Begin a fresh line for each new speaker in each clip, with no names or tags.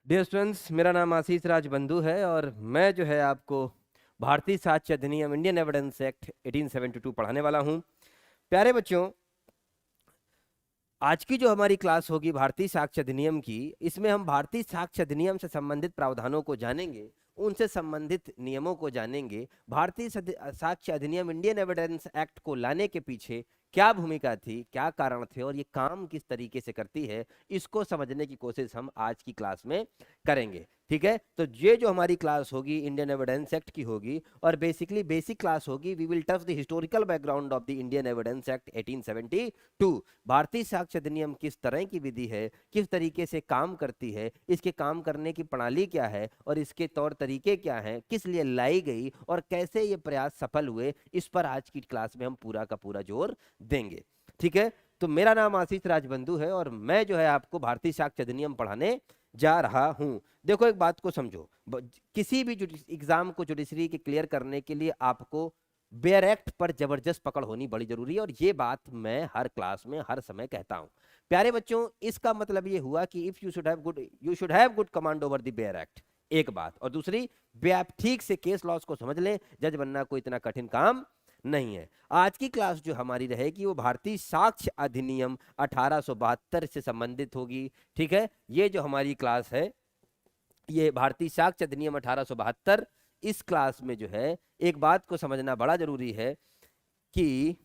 Dear students, मेरा नाम आशीष राज बंधु है और मैं जो है आपको भारतीय साक्ष्य अधिनियम इंडियन एविडेंस एक्ट 1872 पढ़ाने वाला हूं। प्यारे बच्चों, आज की जो हमारी क्लास होगी भारतीय साक्ष्य अधिनियम की, इसमें हम भारतीय साक्ष्य अधिनियम से संबंधित प्रावधानों को जानेंगे, उनसे संबंधित नियमों को जानेंगे। भारतीय साक्ष्य अधिनियम इंडियन एविडेंस एक्ट को लाने के पीछे क्या भूमिका थी, क्या कारण थे और ये काम किस तरीके से करती है, इसको समझने की कोशिश हम आज की क्लास में करेंगे। ठीक है, तो ये जो हमारी क्लास होगी इंडियन एविडेंस एक्ट की होगी और बेसिकली बेसिक क्लास होगी। We will touch the historical background of the Indian evidence act 1872। भारतीय साक्ष्य अधिनियम किस तरह की विधि है, किस तरीके से काम करती है, इसके काम करने की प्रणाली क्या है और इसके तौर तरीके क्या हैं, किस लिए लाई गई और कैसे ये प्रयास सफल हुए, इस पर आज की क्लास में हम पूरा का पूरा जोर देंगे। ठीक है, तो मेरा नाम आशीष राजबंधु है और मैं जो है आपको भारतीय साक्ष्य अधिनियम पढ़ाने जा रहा हूं। देखो, एक बात को समझो, किसी भी एग्जाम को जुडिशरी के क्लियर करने के लिए आपको बेयर एक्ट पर जबरदस्त पकड़ होनी बड़ी जरूरी है और ये बात मैं हर क्लास में हर समय कहता हूं। प्यारे बच्चों, इसका मतलब ये हुआ कि if you should have good command over the bare act, एक बात। और दूसरी, आप ठीक से केस लॉस को समझ लें, जज बनना कोई इतना कठिन काम नहीं है। आज की क्लास जो हमारी रहेगी वो भारतीय साक्ष्य अधिनियम 1872 से संबंधित होगी। ठीक है, ये जो हमारी क्लास है ये भारतीय साक्ष्य अधिनियम 1872। इस क्लास में जो है एक बात को समझना बड़ा जरूरी है कि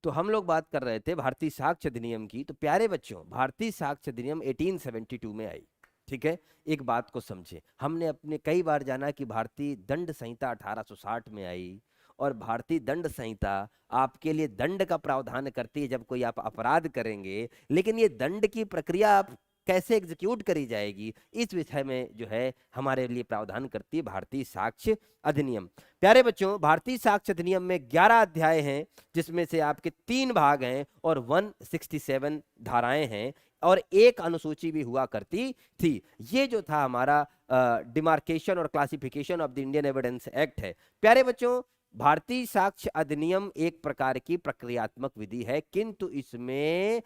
तो हम लोग बात कर रहे थे भारतीय साक्ष्य अधिनियम की। तो प्यारे बच्चों, भारतीय साक्ष्य अधिनियम 1872 में आई। ठीक है, एक बात को समझे, हमने अपने कई बार जाना कि भारतीय दंड संहिता 1860 में आई और भारतीय दंड संहिता आपके लिए दंड का प्रावधान करती है जब कोई आप अपराध करेंगे, लेकिन ये दंड की प्रक्रिया आप कैसे एग्जीक्यूट करी जाएगी, इस विषय में जो है हमारे लिए प्रावधान करती है भारतीय साक्ष्य अधिनियम। प्यारे बच्चों, भारतीय साक्ष्य अधिनियम में 11 अध्याय हैं, जिसमें से आपके 3 भाग हैं और 167 धाराएं हैं और एक अनुसूची भी हुआ करती थी। ये जो था हमारा डिमार्केशन और classification of the Indian evidence act है। प्यारे बच्चों, भारतीय साक्ष्य अधिनियम एक प्रकार की प्रक्रियात्मक विधि है, किंतु इसमें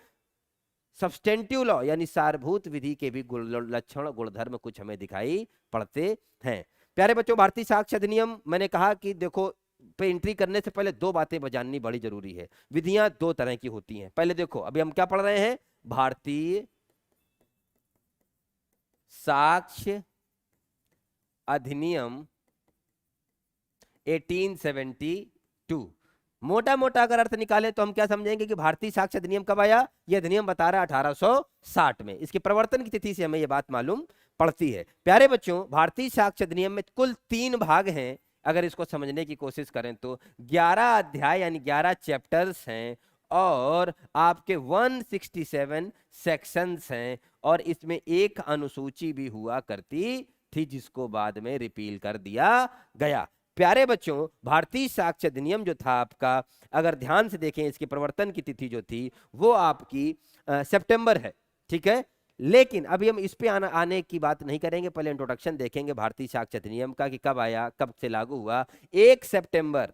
सब्सटेंटिव लॉ यानी सारभूत विधि के भी लक्षण गुणधर्म कुछ हमें दिखाई पड़ते हैं। प्यारे बच्चों, भारतीय साक्ष्य अधिनियम, मैंने कहा कि देखो, पे एंट्री करने से पहले दो बातें जाननी बड़ी जरूरी है। विधियां दो तरह की होती हैं। पहले देखो, अभी हम क्या पढ़ रहे हैं, भारतीय साक्ष्य अधिनियम 1872। मोटा मोटा अगर अर्थ निकाले तो हम क्या समझेंगे कि भारतीय साक्ष्य अधिनियम कब आया। यह अधिनियम बता रहा है 1860 में। इसके प्रवर्तन की तिथि से हमें यह बात मालूम पड़ती है। प्यारे बच्चों, भारतीय साक्ष्य अधिनियम में कुल 3 भाग हैं। अगर इसको समझने की कोशिश करें तो 11 अध्याय यानी 11 चैप्टर्स हैं और आपके 167 सेक्शंस हैं और इसमें एक अनुसूची भी हुआ करती थी जिसको बाद में रिपील कर दिया गया। प्यारे बच्चों, भारतीय साक्ष्य अधिनियम जो था आपका, अगर ध्यान से देखें, इसके प्रवर्तन की तिथि जो थी वो आपकी सितंबर है। ठीक है, लेकिन अभी हम इस पे आने की बात नहीं करेंगे, पहले इंट्रोडक्शन देखेंगे भारतीय साक्ष्य अधिनियम का कि कब आया, कब से लागू हुआ। 1 सितंबर,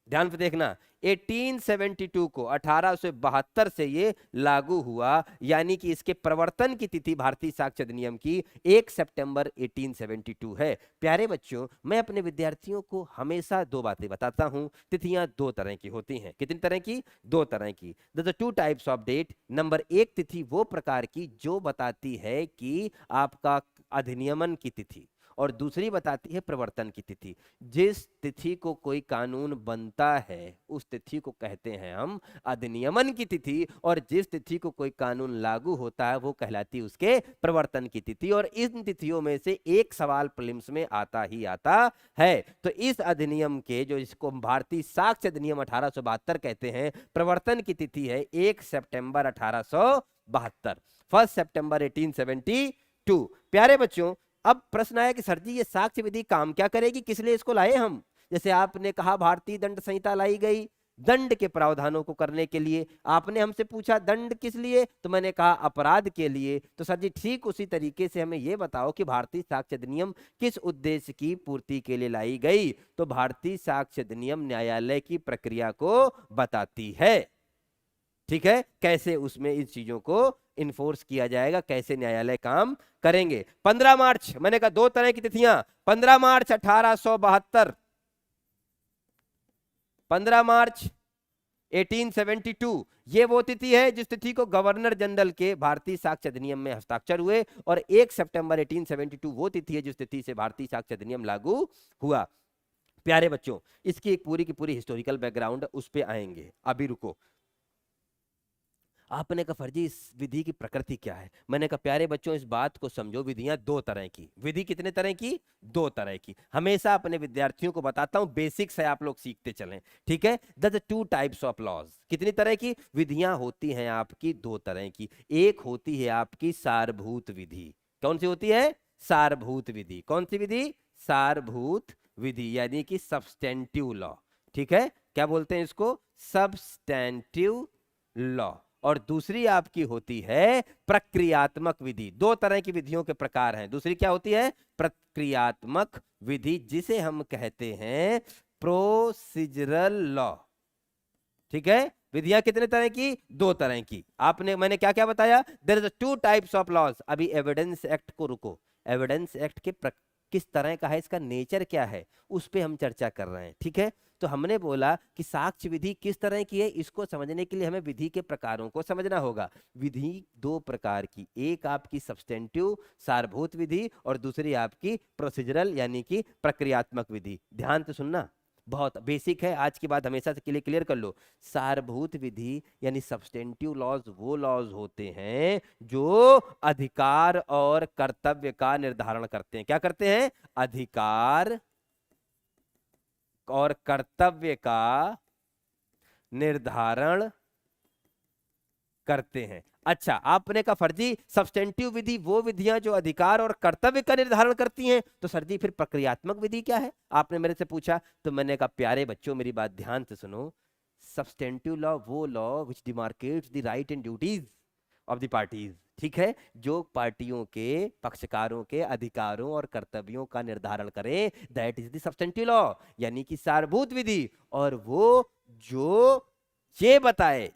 ध्यान से देखना, 1872 को 1872 से ये लागू हुआ, यानी कि इसके प्रवर्तन की तिथि भारतीय साक्ष्य अधिनियम की 1 सितंबर 1872 है। प्यारे बच्चों, मैं अपने विद्यार्थियों को हमेशा दो बातें बताता हूं। तिथियां दो तरह की होती हैं। कितनी तरह की? दो तरह की। The 2 types of date. Number 1 तिथि वो प्रकार की जो बताती है कि आपका अधिनियमन की तिथि, और दूसरी बताती है प्रवर्तन की तिथि। जिस तिथि को कोई कानून बनता है उस तिथि को कहते हैं हम अधिनियमन की तिथि, और जिस तिथि को कोई कानून लागू होता है वो कहलाती है उसके प्रवर्तन की तिथि। और इन तिथियों में से एक सवाल प्रीलिम्स में आता ही आता है। तो इस अधिनियम के, जो इसको भारतीय साक्ष्य अधिनियम 1872 कहते हैं, प्रवर्तन की तिथि है 1 सितंबर 1872, 1 सितंबर 1872। प्यारे बच्चों, अब प्रश्न आया कि सर जी ये साक्ष्य विधि काम क्या करेगी, किस लिए इसको लाए हम। जैसे आपने कहा भारतीय दंड संहिता लाई गई दंड के प्रावधानों को करने के लिए। आपने हमसे पूछा दंड किस लिए, तो मैंने कहा अपराध के लिए। तो सर जी ठीक उसी तरीके से हमें यह बताओ कि भारतीय साक्ष्य अधिनियम किस उद्देश्य की पूर्ति के लिए लाई गई। तो भारतीय साक्ष्य अधिनियम न्यायालय की प्रक्रिया को बताती है। ठीक है, कैसे उसमें इन चीजों को इन्फोर्स किया जाएगा, कैसे न्यायालय काम करेंगे। 15 मार्च, मैंने कहा 2 तरह की तिथियां, 15 मार्च 1872, 15 मार्च 1872, ये वो तिथि है जिस तिथि को गवर्नर जनरल के भारतीय साक्ष्य अधिनियम में हस्ताक्षर हुए, और 1 सितंबर 1872 वो तिथि है जिस तिथि से भारतीय साक्ष्य अधिनियम लागू हुआ। प्यारे बच्चों, इसकी एक पूरी की पूरी हिस्टोरिकल बैकग्राउंड, उस पे आएंगे, अभी रुको। आपने कहा फर्जी इस विधि की प्रकृति क्या है? मैंने कहा प्यारे बच्चों इस बात को समझो, विधियां 2 तरह की, विधि कितने तरह की? 2 तरह की। हमेशा अपने विद्यार्थियों को बताता हूं, बेसिक्स है, आप लोग सीखते चलें, ठीक है। द 2 टाइप्स ऑफ लॉज, कितनी तरह की विधियां होती हैं आपकी? 2 तरह की। एक होती है आपकी सारभूत विधि। कौन सी होती है? सारभूत विधि। कौन सी विधि? सारभूत विधि, यानी कि सब्सटेंटिव लॉ, ठीक है। क्या बोलते हैं इसको? Substantive law. और दूसरी आपकी होती है प्रक्रियात्मक विधि। 2 तरह की विधियों के प्रकार हैं। दूसरी क्या होती है? प्रक्रियात्मक विधि, जिसे हम कहते हैं प्रोसीजरल लॉ, ठीक है। विधियां कितने तरह की? 2 तरह की। आपने, मैंने क्या क्या बताया? There is 2 types of laws. अभी एविडेंस एक्ट को रुको, एविडेंस एक्ट के किस तरह का है, इसका नेचर क्या है, उस पे हम चर्चा कर रहे हैं, ठीक है। तो हमने बोला कि साक्ष्य विधि किस तरह की है, इसको समझने के लिए हमें विधि के प्रकारों को समझना होगा। विधि 2 प्रकार की, एक आपकी सब्सटेंटिव सारभूत विधि, और दूसरी आपकी प्रोसीजरल यानी कि प्रक्रियात्मक विधि। ध्यान से सुनना, बहुत बेसिक है, आज की बात हमेशा से के लिए क्लियर कर लो। सारभूत विधि यानी सब्सटेंटिव लॉज वो लॉज होते हैं जो अधिकार और कर्तव्य का निर्धारण करते हैं। क्या करते हैं? अधिकार और कर्तव्य का निर्धारण करते हैं। अच्छा, आपने कहा फर्जी सब्सटेंटिव विधि वो विधियां जो अधिकार और कर्तव्य का निर्धारण करती हैं, तो सर जी फिर प्रक्रियात्मक विधि क्या है, आपने मेरे से पूछा। तो मैंने कहा प्यारे बच्चों मेरी बात ध्यान से सुनो। सब्सटेंटिव लॉ वो law which demarcates the right and duties of the parties, ठीक है, जो पार्टियों के पक्षकारों के अधिकारों और कर्तव्यों का निर्धारण करे, that is the substantive law, यानी कि सारभूत विधि। और वो जो ये बताए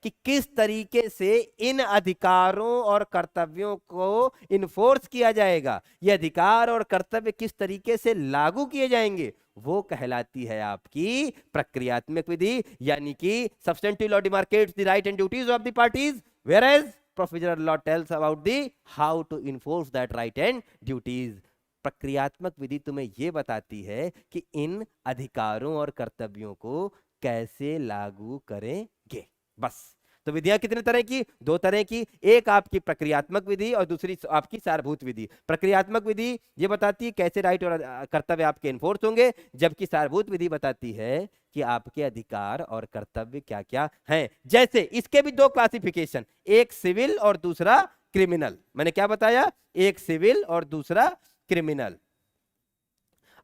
कि किस तरीके से इन अधिकारों और कर्तव्यों को इन्फोर्स किया जाएगा, ये अधिकार और कर्तव्य किस तरीके से लागू किए जाएंगे, वो कहलाती है आपकी प्रक्रियात्मक विधि। यानी कि substantive law demarcates the right and duties of the parties, whereas procedural law tells about the how to enforce that right and duties. प्रक्रियात्मक विधि तुम्हें यह बताती है कि इन अधिकारों और कर्तव्यों को कैसे लागू करेंगे, बस। तो विधियां कितने तरह की? 2 तरह की, एक आपकी प्रक्रियात्मक विधि और दूसरी आपकी सारभूत विधि। प्रक्रियात्मक विधि ये बताती है कैसे राइट और कर्तव्य आपके इन्फोर्स होंगे, जबकि सारभूत विधि बताती है कि आपके अधिकार और कर्तव्य क्या क्या हैं। जैसे इसके भी 2 क्लासिफिकेशन, एक सिविल और दूसरा क्रिमिनल। मैंने क्या बताया? एक सिविल और दूसरा क्रिमिनल।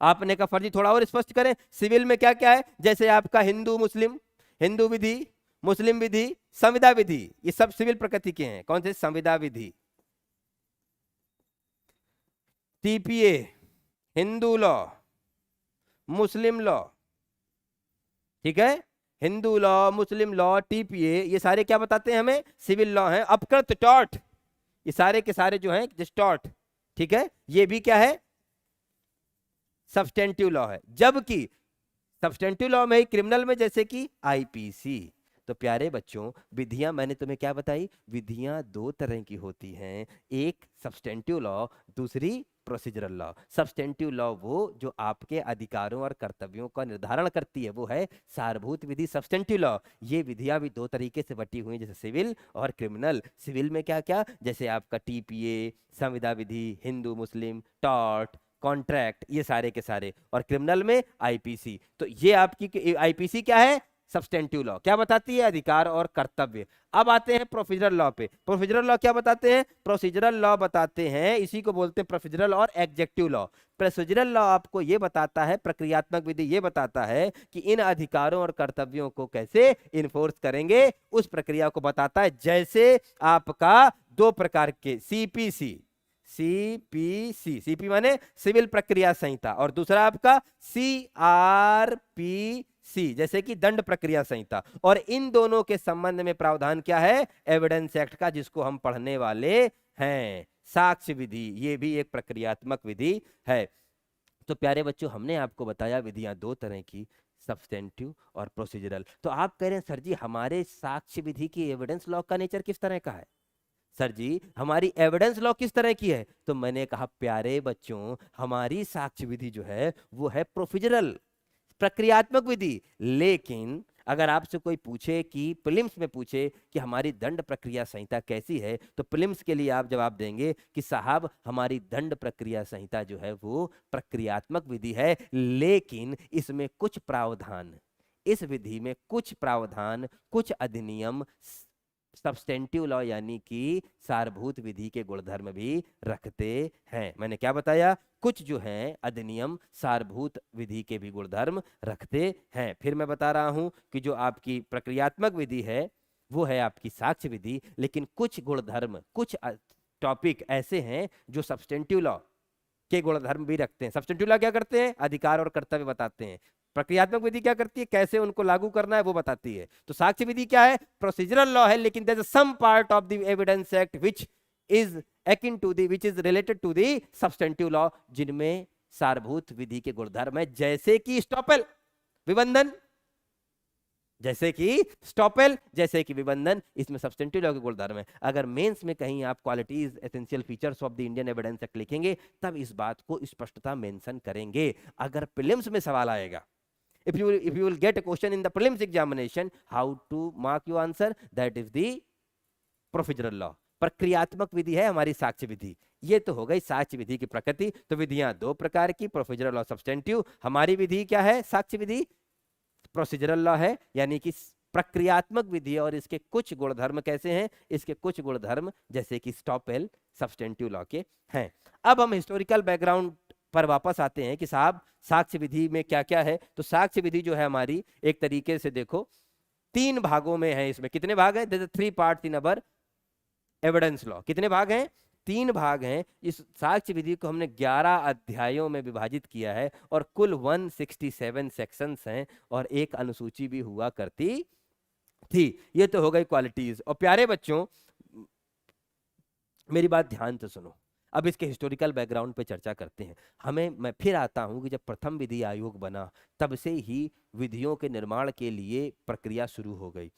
आपने कहा फर्जी थोड़ा और स्पष्ट करें, सिविल में क्या क्या है? जैसे आपका हिंदू मुस्लिम, हिंदू विधि, मुस्लिम विधि, संविदा विधि, ये सब सिविल प्रकृति के हैं। कौन से? संविदा विधि, TPA, Hindu law, Muslim law, ठीक है। Hindu law, Muslim law, TPA, ये सारे क्या बताते हैं हमें? सिविल लॉ हैं। अपकृत, टॉर्ट, ये सारे के सारे जो हैं जस्ट टॉर्ट, ठीक है, ये भी क्या है? सब्सटेंटिव लॉ है। जबकि सब्सटेंटिव लॉ में ही क्रिमिनल में जैसे कि आईपीसी। तो प्यारे बच्चों विधियां मैंने तुम्हें क्या बताई? विधियां 2 तरह की होती हैं, एक सब्सटेंटिव लॉ, दूसरी प्रोसीजरल लॉ। सब्सटेंटिव लॉ वो जो आपके अधिकारों और कर्तव्यों का निर्धारण करती है, वो है सारभूत विधि, सब्सटेंटिव लॉ। ये विधियां भी 2 तरीके से बटी हुई हैं, जैसे सिविल और क्रिमिनल। सिविल में क्या क्या? जैसे आपका टीपीए, संविदा विधि, हिंदू मुस्लिम, टॉर्ट, कॉन्ट्रैक्ट, ये सारे के सारे। और क्रिमिनल में आईपीसी। तो ये आपकी आईपीसी क्या है? Substantive law. क्या बताती है? अधिकार और कर्तव्य। अब आते हैं प्रोसीजरल लॉ पे। प्रोसीजरल लॉ क्या बताते हैं? प्रोसीजरल लॉ बताते हैं, इसी को बोलते हैं प्रोसीजरल और एग्जेक्टिव लॉ। प्रोसीजरल लॉ आपको ये बताता है, प्रक्रियात्मक विधि ये बताता है कि इन अधिकारों और कर्तव्यों को कैसे इन्फोर्स करेंगे, उस प्रक्रिया को बताता है। जैसे आपका 2 प्रकार के सीपीसी, सीपी माने सिविल प्रक्रिया संहिता, और दूसरा आपका सीआरपीसी, सी, जैसे कि दंड प्रक्रिया संहिता। और इन दोनों के संबंध में प्रावधान क्या है? एविडेंस एक्ट का, जिसको हम पढ़ने वाले हैं। साक्ष्य विधि, ये भी एक प्रक्रियात्मक विधि है। तो प्यारे बच्चों, हमने आपको बताया विधियां दो तरह की, सब्सटेंटिव और प्रोसीजरल। तो आप कह रहे हैं सर जी हमारे साक्ष्य विधि की एविडेंस लॉ का नेचर किस तरह का है? सर जी हमारी एविडेंस लॉ किस तरह की है? तो मैंने कहा प्यारे बच्चों, हमारी साक्ष्य विधि जो है वो है प्रोसीजरल, प्रक्रियात्मक विधि। लेकिन अगर आपसे कोई पूछे कि प्रीलिम्स में पूछे कि हमारी दंड प्रक्रिया संहिता कैसी है, तो प्रीलिम्स के लिए आप जवाब देंगे कि साहब हमारी दंड प्रक्रिया संहिता जो है वो प्रक्रियात्मक विधि है, लेकिन इसमें कुछ प्रावधान, इस विधि में कुछ प्रावधान, कुछ अधिनियम सब्सटेंटिव लॉ यानी कि सारभूत विधि के गुणधर्म भी रखते हैं। मैंने क्या बताया? कुछ जो है अधिनियम सारभूत विधि के भी गुणधर्म रखते हैं। फिर मैं बता रहा हूं कि जो आपकी प्रक्रियात्मक विधि है वो है आपकी साक्ष्य विधि, लेकिन कुछ गुणधर्म, कुछ टॉपिक ऐसे हैं जो सब्सटेंटिव लॉ के गुणधर्म भी रखते हैं। सब्सटेंटिव लॉ क्या करते हैं? अधिकार और कर्तव्य बताते हैं। प्रक्रियात्मक विधि क्या करती है? कैसे उनको लागू करना है वो बताती है। तो साक्ष्य विधि क्या है? प्रोसीजरल लॉ है, लेकिन there is some part of the evidence act which is akin to the which is related to the substantive law, जिनमें सारभूत विधि के गुणधर्म है, जैसे कि स्टॉपेल, विबंधन, जैसे कि स्टॉपेल, जैसे कि विबंधन, इसमें सब्सटेंटिव लॉ के गुणधर्म है। अगर मेंस में कहीं आप qualities essential features of the Indian evidence act लिखेंगे तब इस बात को स्पष्टता मेंशन करेंगे। अगर प्रीलिम्स में सवाल आएगा, if you will get a question in the prelims examination, how to mark your answer, that is the procedural law। प्रक्रियात्मक विधि है हमारी साक्ष्य विधि। ये तो हो गई साक्ष्य विधि की प्रकृति। तो विधियां दो प्रकार की, प्रोसीजरल और सब्सटेंटिव। हमारी विधि क्या है? साक्ष्य विधि प्रोसीजरल लॉ है, यानी कि प्रक्रियात्मक विधि है। और इसके कुछ गुणधर्म कैसे हैं? इसके कुछ गुणधर्म जैसे कि स्टॉपेल सब्सटेंटिव लॉ के हैं। अब हम हिस्टोरिकल बैकग्राउंड पर वापस आते हैं कि साहब साक्ष्य विधि में क्या क्या है। तो साक्ष्य विधि जो है हमारी, एक तरीके से देखो, तीन भागों में है। इसमें कितने भाग हैं? Three part in our evidence law. कितने भाग हैं? तीन भाग हैं। इस साक्ष्य विधि को हमने 11 अध्यायों में विभाजित किया है और कुल 167 सेक्शंस हैं और एक अनुसूची भी हुआ करती थी। ये तो हो गई क्वालिटीज। और प्यारे बच्चों मेरी बात ध्यान से सुनो, अब इसके हिस्टोरिकल बैकग्राउंड पे चर्चा करते हैं। मैं फिर आता हूं कि जब प्रथम विधि आयोग बना तब से ही विधियों के निर्माण के लिए प्रक्रिया शुरू हो गई।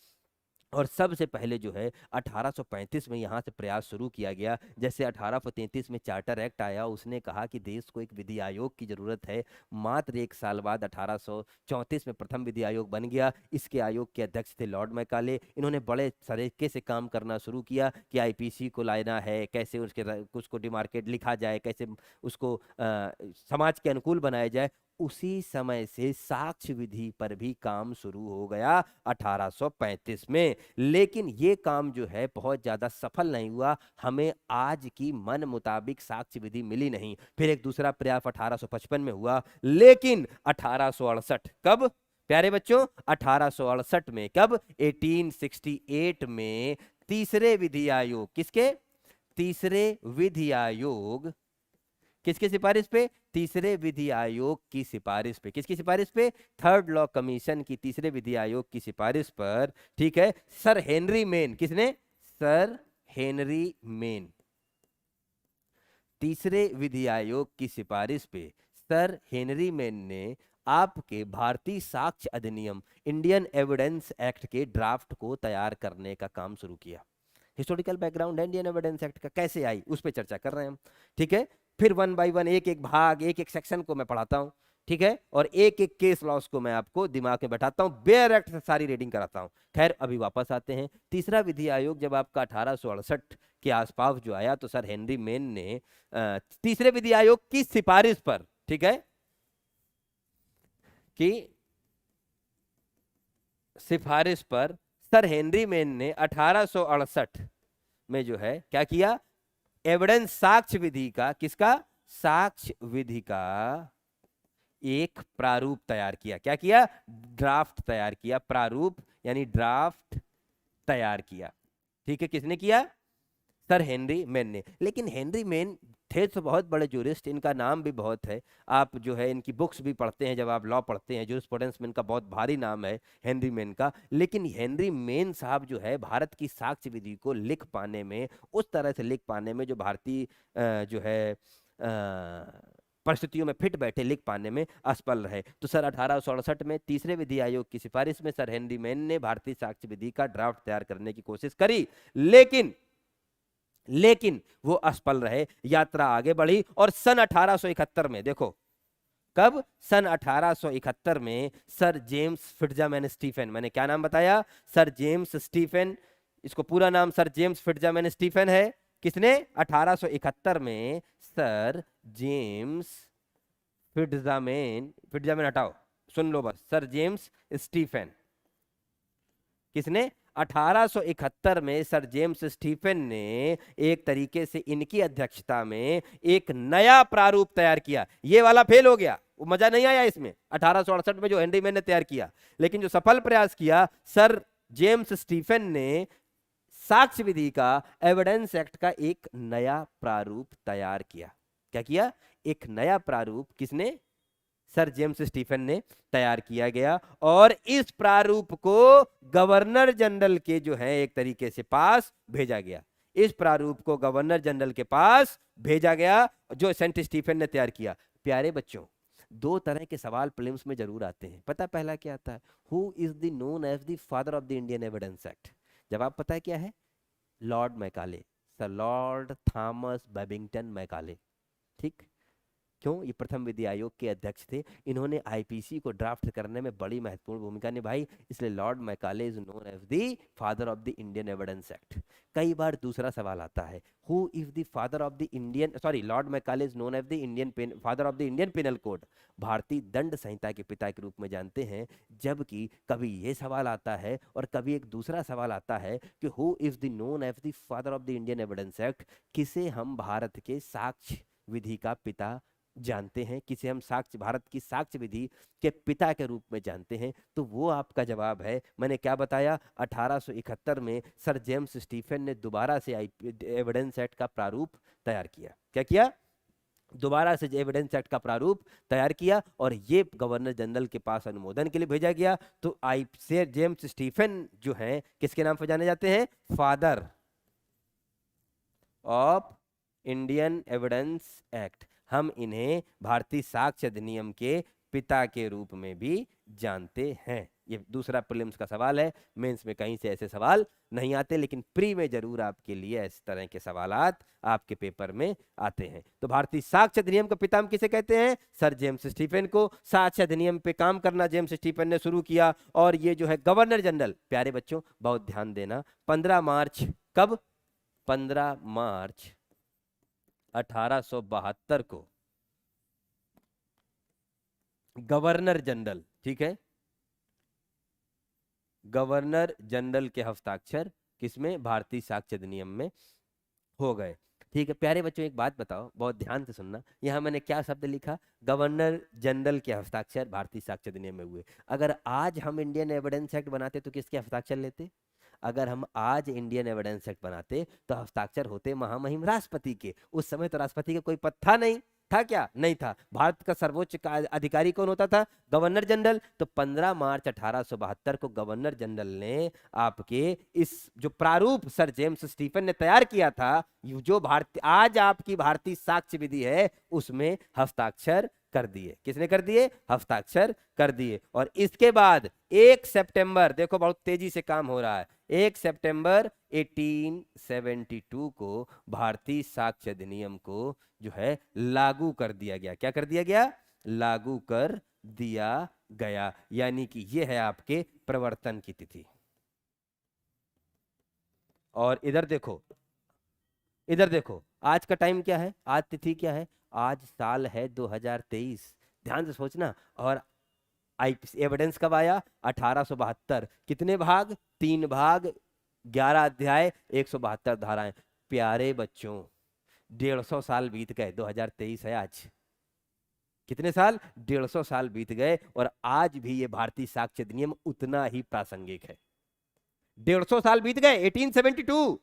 और सबसे पहले जो है 1835 में यहाँ से प्रयास शुरू किया गया। जैसे 1833 में चार्टर एक्ट आया, उसने कहा कि देश को एक विधि आयोग की जरूरत है। मात्र एक साल बाद 1834 में प्रथम विधि आयोग बन गया। इसके आयोग के अध्यक्ष थे लॉर्ड मैकाले। इन्होंने बड़े तरीके से काम करना शुरू किया कि आईपीसी को लाना है, कैसे उसको डिमार्केट लिखा जाए, कैसे उसको समाज के अनुकूल बनाया जाए। उसी समय से साक्ष्य विधि पर भी काम शुरू हो गया 1835 में। लेकिन ये काम जो है बहुत ज्यादा सफल नहीं हुआ। हमें आज की मन मुताबिक साक्ष्य विधि मिली नहीं। फिर एक दूसरा प्रयास 1855 में हुआ, लेकिन 1868 कब प्यारे बच्चों? 1868 में। कब? 1868 में तीसरे विधि आयोग, किसके? तीसरे विधि आयोग किसकी सिफारिश पे? तीसरे विधि आयोग की सिफारिश पे। किसकी सिफारिश पे? थर्ड लॉ कमीशन की तीसरे विधि आयोग की सिफारिश पर, ठीक है। सर हेनरी मेन, किसने? Sir Henry main. तीसरे विधि आयोग की सिफारिश पे सर हेनरी मेन ने आपके भारतीय साक्ष्य अधिनियम इंडियन एविडेंस एक्ट के ड्राफ्ट को तैयार करने का काम शुरू किया। Historical background Indian evidence act का कैसे आई उस पर चर्चा कर रहे हैं हम, ठीक है। फिर वन बाय वन, एक एक भाग, एक एक सेक्शन को मैं पढ़ाता हूं, ठीक है। और एक एक केस लॉस को मैं आपको दिमाग में बैठाता हूं, बेयर एक्ट से सारी रीडिंग कराता हूं। खैर अभी वापस आते हैं। तीसरा विधि आयोग जब आपका 1868 के आसपास जो आया, तो सर हेनरी मेन ने तीसरे विधि आयोग की सिफारिश पर, ठीक है, कि सिफारिश पर सर हेनरी मेन ने 1868 में जो है क्या किया? एविडेंस साक्ष्य विधि का, किसका? साक्ष्य विधि का एक प्रारूप तैयार किया। क्या किया? ड्राफ्ट तैयार किया। प्रारूप यानी ड्राफ्ट तैयार किया, ठीक है। किसने किया? सर हेनरी मेन ने। लेकिन हेनरी मेन थे तो बहुत बड़े जूरिस्ट, इनका नाम भी बहुत है, आप जो है इनकी बुक्स भी पढ़ते हैं, जब आप लॉ पढ़ते हैं जूरिस्प्रूडेंस में इनका बहुत भारी नाम है, हेनरी मेन का। लेकिन हेनरी मेन साहब जो है भारत की साक्ष्य विधि को लिख पाने में, उस तरह से लिख पाने में जो भारतीय जो है परिस्थितियों में फिट बैठे, लिख पाने में असफल रहे। तो सर 1868 में तीसरे विधि आयोग की सिफारिश में सर हेनरी मेन ने भारतीय साक्ष्य विधि का ड्राफ्ट तैयार करने की कोशिश करी, लेकिन वो असफल रहे। यात्रा आगे बढ़ी और सन 1871 में, देखो कब, सन 1871 में सर जेम्स फिट्जमैन स्टीफेन, मैंने क्या नाम बताया, सर जेम्स स्टीफेन, इसको पूरा नाम सर जेम्स फिट्जमैन स्टीफेन है। किसने, 1871 में सर जेम्स फिट्जमैन, फिट्जमैन हटाओ, सुन लो बस, सर जेम्स स्टीफेन, किसने, 1871 में सर जेम्स स्टीफेन ने एक तरीके से इनकी अध्यक्षता में एक नया प्रारूप तैयार किया। ये वाला फेल हो गया, वो मजा नहीं आया इसमें 1868 में जो हेनरी मेन ने तैयार किया। लेकिन जो सफल प्रयास किया सर जेम्स स्टीफेन ने, साक्ष्य विधि का, एविडेंस एक्ट का एक नया प्रारूप तैयार किया। क्या किया, एक नया प्रारूप किसने, सर जेम्स स्टीफेन ने तैयार किया गया। और इस प्रारूप को गवर्नर जनरल के जो है एक तरीके से पास भेजा गया, इस प्रारूप को गवर्नर जनरल के पास भेजा गया जो सेंट स्टीफेन ने तैयार किया। प्यारे बच्चों, दो तरह के सवाल प्रीलिम्स में जरूर आते हैं। पता पहला क्या आता है, who is the known as the father of the Indian evidence act. जवाब पता है क्या है, Lord Macaulay, sir Lord Thomas Babington Macaulay. ठीक, क्यों, ये प्रथम विधि आयोग के अध्यक्ष थे, इन्होंने आईपीसी को ड्राफ्ट करने में बड़ी महत्वपूर्ण भूमिका निभाई, इसलिए Lord Macaulay is known as the father of the Indian evidence act. कई बार दूसरा सवाल आता है, who is the father of the Indian, sorry, Lord Macaulay is known as the Indian father of the Indian penal code, भारतीय दंड संहिता के पिता के रूप में जानते हैं। जबकि कभी ये सवाल आता है और कभी एक दूसरा सवाल आता है कि who is the known as the father of the Indian evidence act, किसे हम भारत के साक्ष्य विधि का पिता जानते हैं, किसे हम साक्ष्य, भारत की साक्ष्य विधि के पिता के रूप में जानते हैं। तो वो आपका जवाब है, मैंने क्या बताया, 1871 में सर जेम्स स्टीफेन ने दोबारा से एविडेंस एक्ट का प्रारूप तैयार किया। क्या किया, दोबारा से एविडेंस एक्ट का प्रारूप तैयार किया और ये गवर्नर जनरल के पास अनुमोदन के लिए भेजा गया। तो सर जेम्स स्टीफेन जो हैं किसके नाम पर जाने जाते हैं, father of Indian evidence act. हम इन्हें भारतीय साक्ष्य अधिनियम के पिता के रूप में भी जानते हैं। ये दूसरा प्रीलिम्स का सवाल है, मेंस में कहीं से ऐसे सवाल नहीं आते, लेकिन प्री में जरूर आपके लिए इस तरह के सवालात आपके पेपर में आते हैं। तो भारतीय साक्ष्य अधिनियम का पिता हम किसे कहते हैं, सर जेम्स स्टीफेन को। साक्ष्य अधिनियम पे काम करना जेम्स स्टीफेन ने शुरू किया। और ये जो है गवर्नर जनरल, प्यारे बच्चों बहुत ध्यान देना, 15 मार्च, कब, 15 मार्च 1872 को गवर्नर जनरल, ठीक है, गवर्नर जनरल के हस्ताक्षर किसमें, भारतीय साक्ष्य अधिनियम में हो गए। ठीक है प्यारे बच्चों, एक बात बताओ, बहुत ध्यान से सुनना, यहां मैंने क्या शब्द लिखा, गवर्नर जनरल के हस्ताक्षर भारतीय साक्ष्य अधिनियम में हुए। अगर आज हम इंडियन एविडेंस एक्ट बनाते तो किसके हस्ताक्षर लेते, अगर हम आज इंडियन एविडेंस एक्ट बनाते तो हस्ताक्षर होते महामहिम राष्ट्रपति के। उस समय तो राष्ट्रपति का कोई पद था नहीं, था क्या, नहीं था। भारत का सर्वोच्च अधिकारी कौन होता था, गवर्नर जनरल। तो 15 मार्च 1872 को गवर्नर जनरल ने आपके इस जो प्रारूप सर जेम्स स्टीफेन ने तैयार किया था, जो भारतीय आज आपकी भारतीय साक्ष्य विधि है, उसमें हस्ताक्षर कर दिए। किसने कर दिए, हस्ताक्षर कर दिए। और इसके बाद 1 सितंबर, देखो बहुत तेजी से काम हो रहा है, 1 सितंबर 1872 को भारतीय साक्ष्य अधिनियम को जो है लागू कर दिया गया। क्या कर दिया गया, लागू कर दिया गया। यानी कि ये है आपके प्रवर्तन की तिथि। और इधर देखो, इधर देखो, आज का टाइम क्या है, आज तिथि क्या है, आज साल है 2023। ध्यान से सोचना। और एविडेंस कब आया, 1872। कितने भाग, 3 भाग, 11 अध्याय, 172 धाराएं। प्यारे बच्चों 150 साल बीत गए, 2023 है आज। कितने साल, 150 साल बीत गए और आज भी ये भारतीय साक्ष्य अधिनियम उतना ही प्रासंगिक है। 150 साल बीत गए, 1872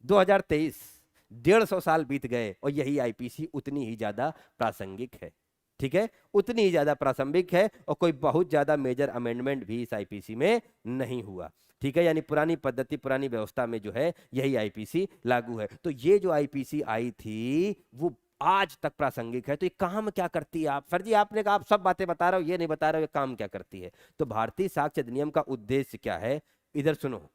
2023। 150 साल बीत गए और यही आईपीसी उतनी ही ज्यादा प्रासंगिक है। ठीक है, उतनी ही ज्यादा प्रासंगिक है और कोई बहुत ज्यादा मेजर अमेंडमेंट भी इस आईपीसी में नहीं हुआ। ठीक है, यानी पुरानी पद्धति पुरानी व्यवस्था में जो है यही आईपीसी लागू है। तो ये जो आईपीसी आई थी वो आज तक प्रासंगिक है। तो ये काम क्या करती है? आप सर जी आपने कहा आप सब बातें बता रहे हो, ये नहीं बता रहे हो ये काम क्या करती है। तो भारतीय साक्ष्य अधिनियम का उद्देश्य क्या है, इधर सुनो।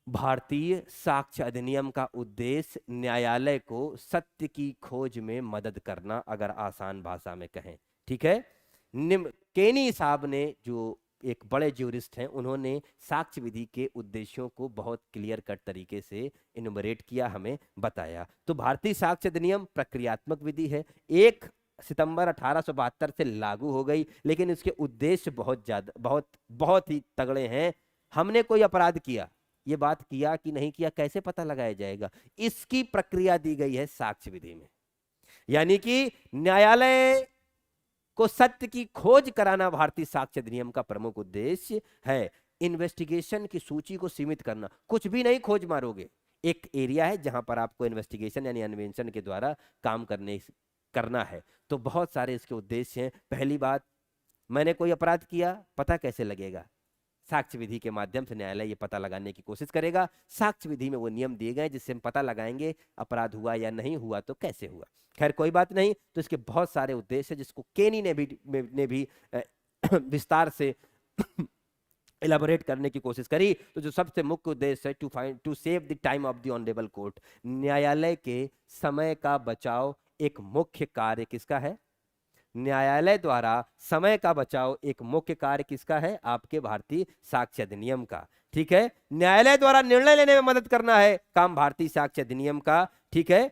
भारतीय साक्ष्य अधिनियम का उद्देश्य न्यायालय को सत्य की खोज में मदद करना, अगर आसान भाषा में कहें। ठीक है, केनी साहब ने जो एक बड़े ज्यूरिस्ट हैं, उन्होंने साक्ष्य विधि के उद्देश्यों को बहुत क्लियर कट तरीके से इनुमरेट किया, हमें बताया। तो भारतीय साक्ष्य अधिनियम प्रक्रियात्मक विधि है, 1 सितंबर 1872 से लागू हो गई, लेकिन इसके उद्देश्य बहुत ज्यादा बहुत ही तगड़े हैं। हमने कोई अपराध किया, ये बात किया कि नहीं किया कैसे पता लगाया जाएगा, इसकी प्रक्रिया दी गई है साक्ष्य विधि में। यानी कि न्यायालय को सत्य की खोज कराना भारतीय साक्ष्य अधिनियम का प्रमुख उद्देश्य है। इन्वेस्टिगेशन की सूची को सीमित करना, कुछ भी नहीं खोज मारोगे, एक एरिया है जहां पर आपको इन्वेस्टिगेशन यानी अन्वेषण के द्वारा काम करना है। तो बहुत सारे इसके उद्देश्य हैं। पहली बात, मैंने कोई अपराध किया, पता कैसे लगेगा? साक्ष्य विधि के माध्यम से न्यायालय ये पता लगाने की कोशिश करेगा। साक्ष्य विधि में वो नियम दिए गए जिससे हम पता लगाएंगे अपराध हुआ या नहीं हुआ तो कैसे हुआ। खैर कोई बात नहीं, तो इसके बहुत सारे उद्देश्य है जिसको केनी ने भी विस्तार से इलाबोरेट करने की कोशिश करी। तो जो सबसे मुख्य उद्देश्य है to save the time of the honourable court, न्यायालय के समय का बचाव एक मुख्य कार्य किसका है? न्यायालय द्वारा समय का बचाव एक मुख्य कार्य किसका है? आपके भारतीय साक्ष्य अधिनियम का। ठीक है, न्यायालय द्वारा निर्णय लेने में मदद करना है काम भारतीय साक्ष्य अधिनियम का। ठीक है,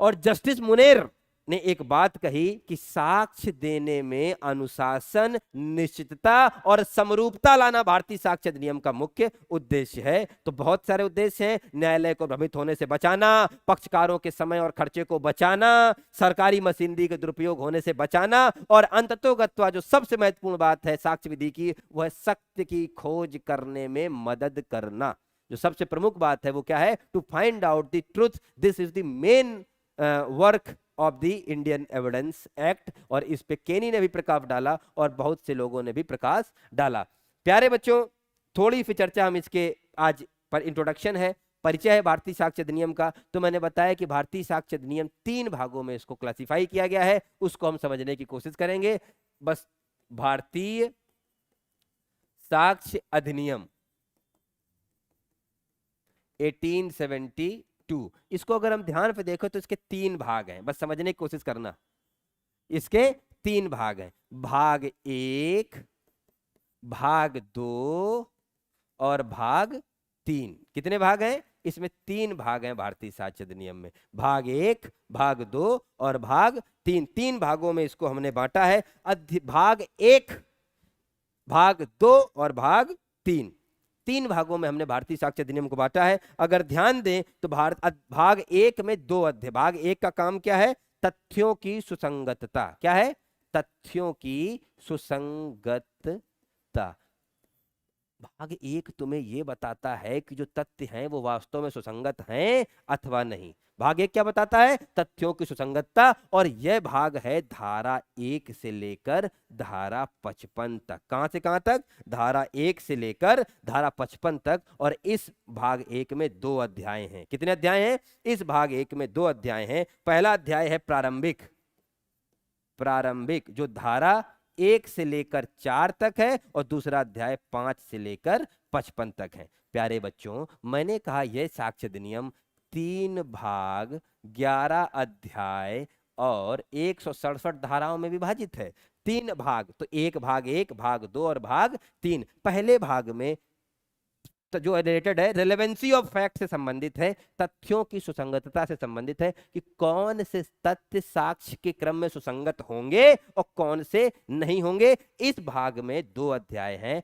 और जस्टिस मुनेर ने एक बात कही कि साक्ष्य देने में अनुशासन, निश्चितता और समरूपता लाना भारतीय साक्ष्य अधिनियम का मुख्य उद्देश्य है। तो बहुत सारे उद्देश्य हैं, न्यायालय को भ्रमित होने से बचाना, पक्षकारों के समय और खर्चे को बचाना, सरकारी मशीनरी के दुरुपयोग होने से बचाना, और अंततोगत्वा जो सबसे महत्वपूर्ण बात है साक्ष्य विधि की, वह सत्य की खोज करने में मदद करना। जो सबसे प्रमुख बात है वो क्या है? To find out the truth, this is the main work of the Indian evidence act. और इस पे केनी ने भी प्रकाश डाला और बहुत से लोगों ने भी प्रकाश डाला। प्यारे बच्चों, थोड़ी सी चर्चा हम इसके आज पर इंट्रोडक्शन है, परिचय है भारतीय साक्ष्य अधिनियम का। तो मैंने बताया कि भारतीय साक्ष्य अधिनियम 3 भागों में इसको क्लासिफाई किया गया है, उसको हम समझने की कोशिश करेंगे। बस भारतीय साक्ष्य अधिनियम 1872, इसको अगर हम ध्यान पे देखो तो इसके 3 भाग हैं, बस समझने की कोशिश करना। इसके 3 भाग हैं, भाग 1, भाग 2 और भाग 3। कितने भाग हैं? इसमें 3 भाग हैं भारतीय साक्ष्य अधिनियम में, भाग 1, भाग 2 और भाग 3। 3 भागों में इसको हमने बांटा है। भाग 1, भाग 2 और भाग 3, 3 भागों में हमने भारतीय साक्ष्य अधिनियम को बांटा है। अगर ध्यान दें तो भाग 1 में 2 अध्याय। भाग 1 का काम क्या है? तथ्यों की सुसंगतता। क्या है? तथ्यों की सुसंगतता। भाग 1 तुम्हें यह बताता है कि जो तथ्य हैं वो वास्तव में सुसंगत हैं अथवा नहीं। भाग 1 क्या बताता है? तथ्यों की सुसंगतता। और यह भाग है धारा 1 से लेकर धारा 55 तक। कहां से कहां तक? धारा 1 से लेकर धारा 55 तक। और इस भाग 1 में 2 अध्याय हैं। कितने अध्याय हैं? इस भाग 1 में 2 अध्याय हैं। पहला अध्याय है प्रारंभिक, जो धारा 1 से लेकर 4 तक है, और दूसरा अध्याय 5 से लेकर 55 तक है। प्यारे बच्चों, मैंने कहा यह साक्ष्य अधिनियम 3 भाग, 11 अध्याय और 167 धाराओं में विभाजित है। 3 भाग, तो एक भाग 1, भाग 2 और भाग 3। पहले भाग में तो जो रिलेटेड है रेलेवेंसी ऑफ फैक्ट से संबंधित है, तथ्यों की सुसंगतता से संबंधित है कि कौन से तथ्य साक्ष्य के क्रम में सुसंगत होंगे और कौन से नहीं होंगे। इस भाग में 2 अध्याय हैं।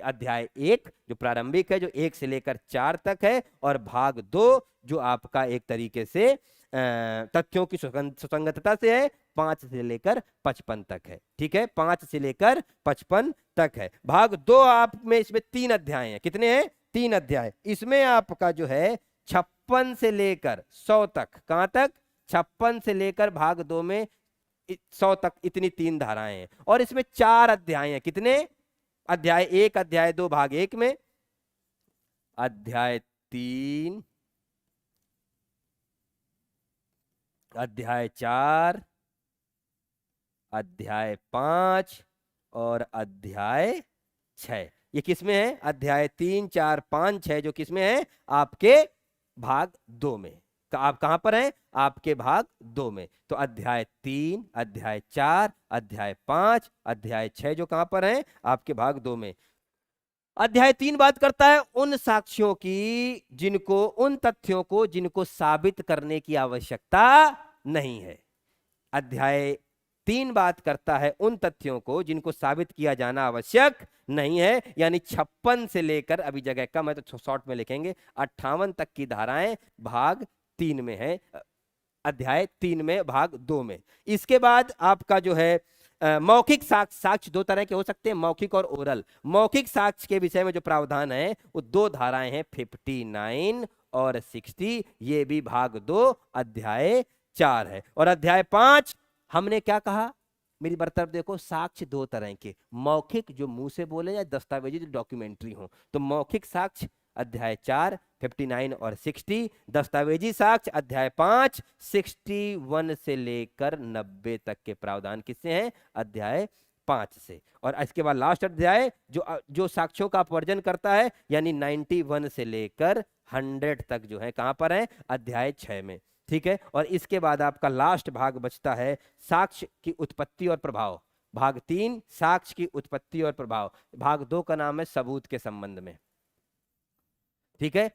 अध्याय 1 जो प्रारंभिक है, जो 1 से लेकर 4 तक है, और भाग 2 जो आपका एक तरीके से तथ्यों की सुसंगतता से है, 5 से लेकर 55 तक है। ठीक है, 5 से लेकर 55 तक है। भाग 2 आप में इसमें 3 अध्याय हैं। कितने हैं? 3 अध्याय। इसमें आपका जो है 56 से लेकर 100 तक, कहां तक? 56 से लेकर भाग 2 में 100 तक, इतनी 3 धाराएं हैं और इसमें 4 अध्याय हैं। कितने अध्याय? 1 अध्याय 2 भाग 1 में, अध्याय 3, अध्याय 4, अध्याय 5 और अध्याय 6। ये किसमें है? अध्याय 3, 4, 5, 6 जो किसमें है? आपके भाग 2 में। आप कहां पर हैं? आपके भाग 2 में। तो अध्याय 3, अध्याय 4, अध्याय 5, अध्याय 6 जो कहां पर हैं? आपके भाग 2 में। अध्याय 3 बात करता है उन साक्ष्यों की जिनको, उन तथ्यों को जिनको साबित करने की आवश्यकता नहीं है। अध्याय 3 बात करता है उन तथ्यों को जिनको साबित किया जाना आवश्यक नहीं है, यानी 56 से लेकर, अभी जगह कम है तो शॉर्ट में लिखेंगे, 58 तक की धाराएं भाग 3 में है, अध्याय 3 में भाग 2 में। इसके बाद आपका जो है मौखिक साक्ष्य, साक्ष्य 2 तरह के हो सकते हैं, मौखिक और ओरल। मौखिक साक्ष्य के विषय में जो प्रावधान है वो 2 धाराएं हैं, 59 और 60। ये भी भाग 2 अध्याय 4 है। और अध्याय 5 हमने क्या कहा? मेरी तरफ देखो, साक्ष्य 2 तरह के, मौखिक जो मुंह से बोले या दस्तावेजी जो डॉक्यूमेंट्री हो, तो मौखिक साक्ष्य अध्याय 4 59 और 60, दस्तावेजी साक्ष्य अध्याय 5 61 से लेकर 90 तक के प्रावधान किससे हैं? अध्याय 5 से। और इसके बाद लास्ट अध्याय जो साक्ष्यों का अपवर्जन करता है, यानी 91 से लेकर 100 तक जो है कहां पर है? अध्याय 6 में। ठीक है। और इसके बाद आपका लास्ट भाग बचता है साक्ष्य की उत्पत्ति और प्रभाव, भाग 3 साक्ष्य की उत्पत्ति और प्रभाव। भाग 2 का नाम है सबूत के संबंध में। ठीक है।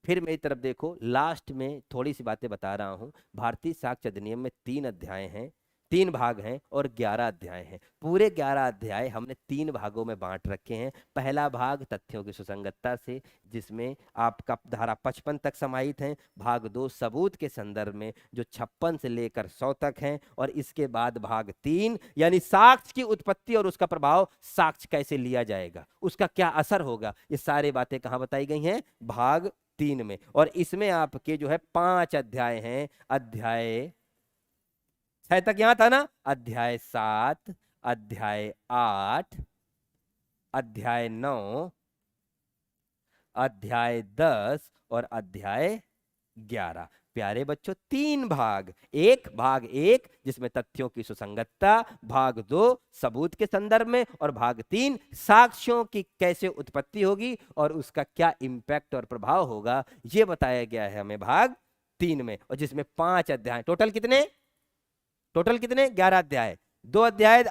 फिर मेरी तरफ देखो, लास्ट में थोड़ी सी बातें बता रहा हूं। भारतीय साक्ष्य अधिनियम में 3 अध्याय हैं, 3 भाग हैं और 11 अध्याय हैं। पूरे 11 अध्याय हमने 3 भागों में बांट रखे हैं। पहला भाग तथ्यों की सुसंगतता से, जिसमें आपका धारा 55 तक समाहित है। भाग 2 सबूत के संदर्भ में, जो 56 से लेकर 100 तक हैं। और इसके बाद भाग 3 यानी साक्ष्य की उत्पत्ति और उसका प्रभाव, साक्ष्य कैसे लिया जाएगा, उसका क्या असर होगा, ये सारी बातें कहां बताई गई हैं? भाग 3 में। और इसमें आपके जो है 5 अध्याय हैं। अध्याय 6 तक यहां था ना, अध्याय 7, अध्याय 8, अध्याय 9, अध्याय 10 और अध्याय 11। प्यारे बच्चों, 3 भाग, भाग 1 जिसमें तथ्यों की सुसंगतता, भाग 2 सबूत के संदर्भ में, और भाग 3 साक्ष्यों की कैसे उत्पत्ति होगी और उसका क्या इंपैक्ट और प्रभाव होगा, यह बताया गया है हमें भाग 3 में। और जिसमें 5 अध्याय, टोटल कितने? 11 अध्याय। 2 अध्याय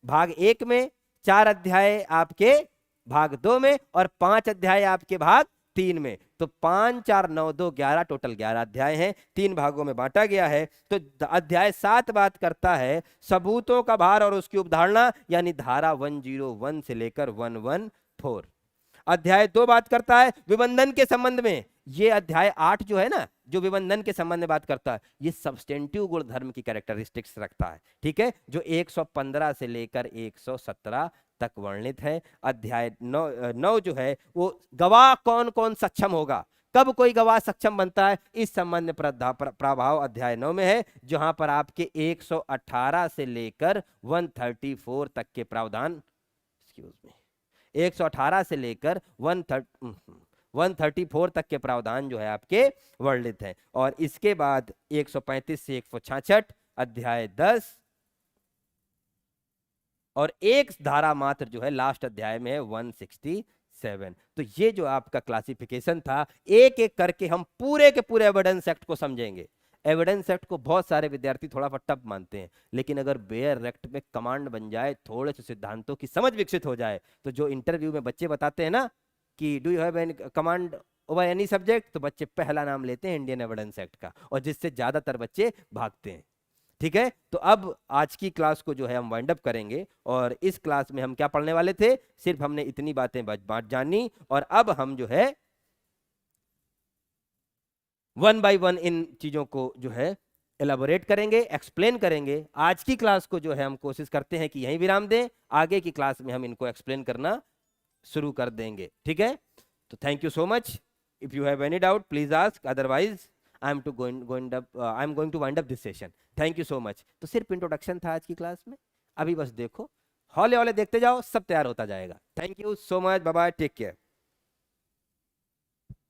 भाग 1 में, 4 अध्याय आपके भाग 2 में और 5 अध्याय आपके भाग 3 में। तो 5 4 9 2 11, टोटल 11 अध्याय हैं, 3 भागों में बांटा गया है। तो अध्याय 7 बात करता है सबूतों का भार और उसकी उपधारणा, यानी धारा 101 से लेकर 114। अध्याय 2 बात करता है विबंधन के संबंध में। ये अध्याय 8 जो है ना, जो विबंधन के संबंध में बात करता है, ये सब्सटेंटिव गुणधर्म की कैरेक्टरिस्टिक्स रखता है। ठीक है, जो 115 से लेकर 117 तक वर्णित है। अध्याय 9 जो है वो गवाह कौन कौन सक्षम होगा, कब कोई गवाह सक्षम बनता है, इस संबंध में प्रभाव अध्याय 9 में है, जहां पर आपके 118 से लेकर 134 तक के प्रावधान, 118 से लेकर 134 तक के प्रावधान जो है आपके वर्णित हैं। और इसके बाद 135 से 166 अध्याय 10 और एक धारा मात्र जो है लास्ट अध्याय में है 167। तो ये जो आपका क्लासिफिकेशन था, एक एक करके हम पूरे के पूरे एविडेंस एक्ट को समझेंगे। एविडेंस एक्ट को बहुत सारे विद्यार्थी थोड़ा सा टफ मानते हैं, लेकिन अगर बेयर एक्ट में कमांड बन जाए, थोड़े से सिद्धांतों की समझ विकसित हो जाए, तो जो इंटरव्यू में बच्चे बताते हैं ना कि do you have any command over any subject, तो बच्चे पहला नाम लेते हैं इंडियन एविडेंस एक्ट का, और जिससे ज्यादातर बच्चे भागते हैं। ठीक है, तो अब आज की क्लास को जो है हम वाइंड अप करेंगे। और इस क्लास में हम क्या पढ़ने वाले थे, सिर्फ हमने इतनी बातें बात जानी, और अब हम जो है 1 बाय 1 इन चीजों को जो है एलाबोरेट करेंगे, एक्सप्लेन करेंगे। आज की क्लास को जो है हम कोशिश करते हैं कि यहीं विराम दें, आगे की क्लास में हम इनको एक्सप्लेन करना शुरू कर देंगे। ठीक है, तो thank you so much. If you have any doubt please ask, otherwise I am going to wind up this session. Thank you so much. तो सिर्फ इंट्रोडक्शन था आज की क्लास में, अभी बस देखो, हौले हौले देखते जाओ, सब तैयार होता जाएगा। Thank you so much, bye bye, take care.